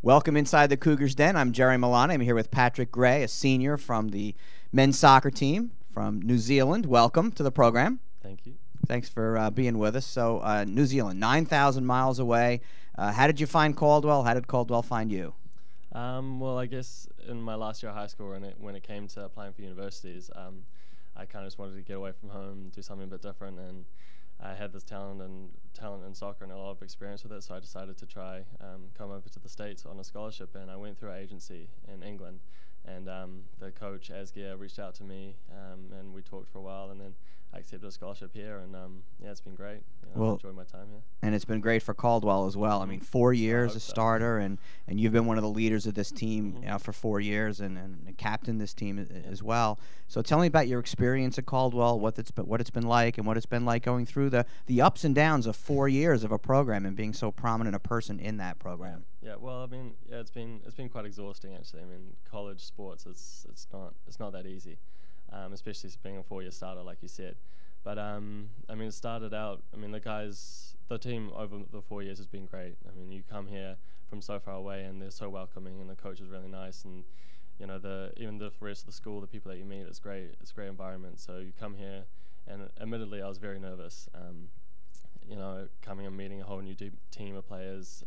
Welcome inside the Cougars Den. I'm Jerry Milano. I'm here with Patrick Gray, a senior from the men's soccer team from New Zealand. Welcome to the program. Thank you. Thanks for being with us. So, New Zealand, 9,000 miles away. How did you find Caldwell? How did Caldwell find you? Well, I guess in my last year of high school, when it came to applying for universities, I kind of just wanted to get away from home, do something a bit different, and I had this talent in soccer and a lot of experience with it, so I decided to try come over to the States on a scholarship, and I went through an agency in England, and the coach, Asgeir, reached out to me, and we talked for a while, and then I accepted a scholarship here, and yeah, it's been great. I've enjoyed my time here. And it's been great for Caldwell as well. I mean, 4 years as starter, and you've been one of the leaders of this team for 4 years, and captained this team as well. So tell me about your experience at Caldwell, what it's been like, and what it's been like going through the ups and downs of 4 years of a program and being so prominent a person in that program. Yeah, well, I mean, yeah, it's been quite exhausting actually. I mean, college sports, it's not that easy. Especially being a 4-year starter, like you said. But I mean, it started out. I mean, the team over the 4 years has been great. I mean, you come here from so far away, and they're so welcoming, and the coach is really nice, and even the rest of the school, the people that you meet, it's great. It's a great environment. So you come here, and admittedly, I was very nervous. Coming and meeting a whole new team of players,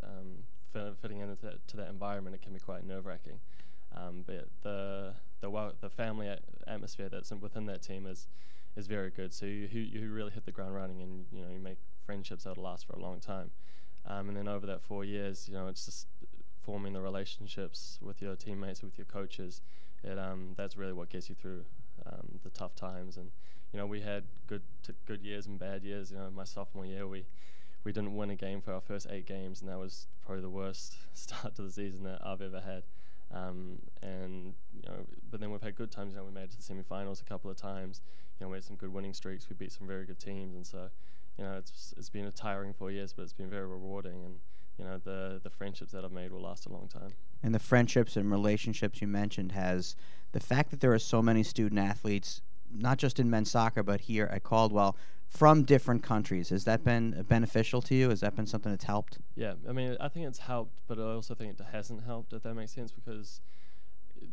fitting into that environment, it can be quite nerve-wracking. But the family atmosphere that's within that team is very good. So you really hit the ground running, and you make friendships that'll last for a long time. And then over that 4 years, it's just forming the relationships with your teammates, with your coaches. That's really what gets you through the tough times. And we had good years and bad years. My sophomore year, we didn't win a game for our first 8 games, and that was probably the worst start to the season that I've ever had. But then we've had good times. We made it to the semi-finals a couple of times. We had some good winning streaks. We beat some very good teams, and so it's been a tiring 4 years, but it's been very rewarding. And the friendships that I've made will last a long time. And the friendships and relationships you mentioned has the fact that there are so many student athletes, not just in men's soccer, but here at Caldwell, from different countries. Has that been beneficial to you? Has that been something that's helped? Yeah, I mean, I think it's helped, but I also think it hasn't helped, if that makes sense, because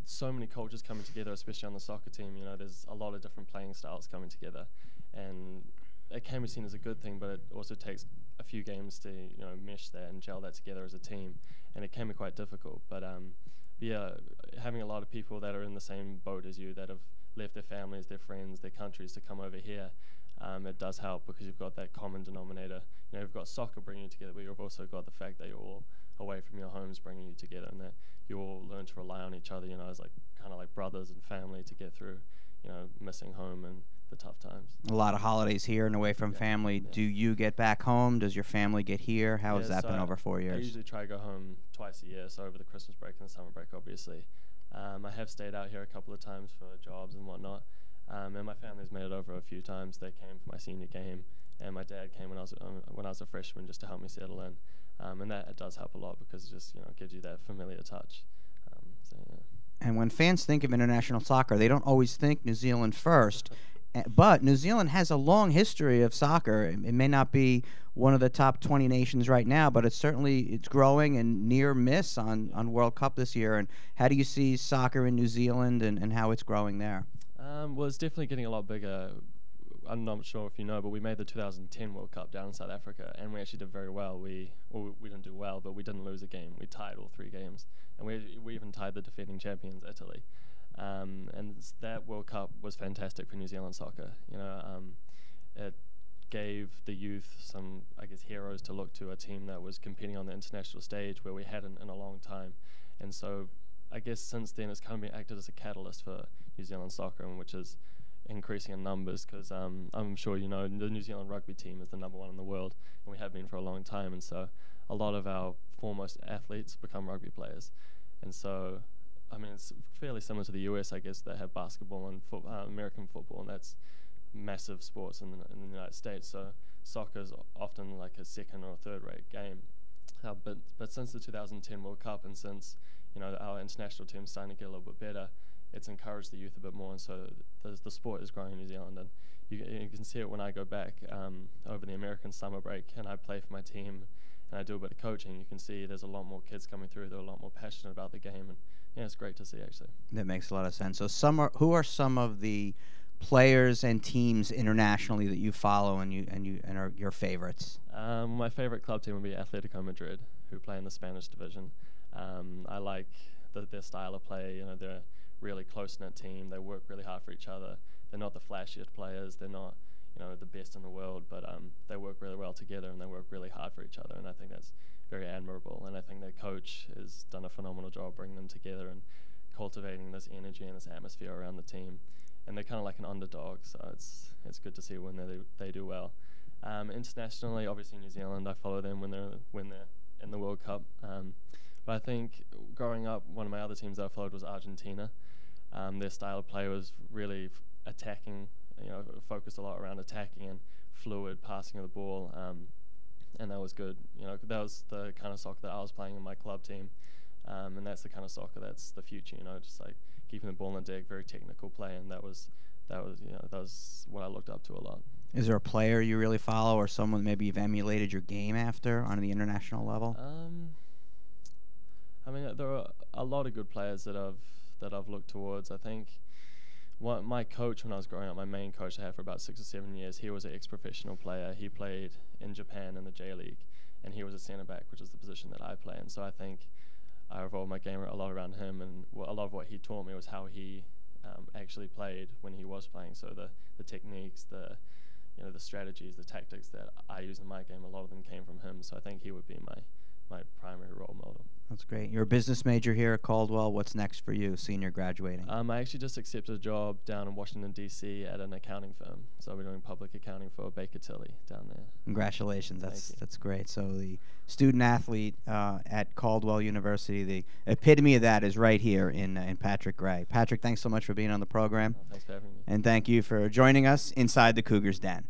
so many cultures coming together, especially on the soccer team. There's a lot of different playing styles coming together, and it can be seen as a good thing, but it also takes a few games to mesh that and gel that together as a team, and it can be quite difficult. But yeah, having a lot of people that are in the same boat as you, that have left their families, their friends, their countries to come over here, it does help, because you've got that common denominator. You've got soccer bringing you together, but you've also got the fact that you're all away from your homes bringing you together, and that you all learn to rely on each other, as kind of like brothers and family to get through, missing home and the tough times. A lot of holidays here and away from family. Yeah. Do you get back home? Does your family get here? How has that been over 4 years? I usually try to go home twice a year, so over the Christmas break and the summer break, obviously. I have stayed out here a couple of times for jobs and whatnot. And my family's made it over a few times. They came for my senior game, and my dad came when I was a freshman, just to help me settle in. And that it does help a lot, because it just gives you that familiar touch. Yeah. And when fans think of international soccer, they don't always think New Zealand first. But New Zealand has a long history of soccer. It may not be one of the top 20 nations right now, but it's growing and near miss on World Cup this year. And how do you see soccer in New Zealand and how it's growing there? Well, it's definitely getting a lot bigger. I'm not sure if you know, but we made the 2010 World Cup down in South Africa, and we actually did very well. We didn't do well, but we didn't lose a game. We tied all 3 games, and we even tied the defending champions, Italy. And that World Cup was fantastic for New Zealand soccer. It gave the youth some, I guess, heroes to look to, a team that was competing on the international stage where we hadn't in a long time. And so I guess since then it's kind of been acted as a catalyst for New Zealand soccer, and which is increasing in numbers, because I'm sure the New Zealand rugby team is the #1 in the world, and we have been for a long time, and so a lot of our foremost athletes become rugby players. And so I mean, it's fairly similar to the US, I guess, that have basketball and American football, and that's massive sports in the United States. So soccer is often like a second or third-rate game. But since the 2010 World Cup, and since our international team's starting to get a little bit better, it's encouraged the youth a bit more, and so the sport is growing in New Zealand. And you can see it when I go back over the American summer break, and I play for my team, and I do a bit of coaching, you can see there's a lot more kids coming through. They're a lot more passionate about the game, and yeah, it's great to see actually. That makes a lot of sense. So who are some of the players and teams internationally that you follow and are your favorites? My favorite club team would be Atletico Madrid, who play in the Spanish division. I like their style of play. You know, they're a really close-knit team. They work really hard for each other. They're not the flashiest players. They're not, you know, the best in the world, but they work really well together and they work really hard for each other. And I think that's very admirable. And I think their coach has done a phenomenal job bringing them together and cultivating this energy and this atmosphere around the team. And they're kind of like an underdog, so it's good to see when they do well. Internationally, obviously New Zealand, I follow them when they're in the World Cup. But I think growing up, one of my other teams that I followed was Argentina. Their style of play was really attacking, you know, focused a lot around attacking and fluid passing of the ball, and that was good. You know, that was the kind of soccer that I was playing in my club team, and that's the kind of soccer that's the future. You know, just like keeping the ball in the deck, very technical play, and that was what I looked up to a lot. Is there a player you really follow, or someone maybe you've emulated your game after on the international level? I mean, there are a lot of good players that I've looked towards. I think my coach when I was growing up, my main coach I had for about 6 or 7 years, he was an ex-professional player. He played in Japan in the J League, and he was a centre back, which is the position that I play in. So I think I evolved my game a lot around him, and a lot of what he taught me was how he actually played when he was playing. So the techniques, the strategies, the tactics that I use in my game, a lot of them came from him. So I think he would be my primary role model. That's great. You're a business major here at Caldwell. What's next for you, senior graduating? I actually just accepted a job down in Washington, D.C. at an accounting firm. So we're doing public accounting for Baker Tilly down there. Congratulations. That's great. So the student athlete at Caldwell University, the epitome of that is right here in Patrick Gray. Patrick, thanks so much for being on the program. Thanks for having me. And thank you for joining us inside the Cougars' Den.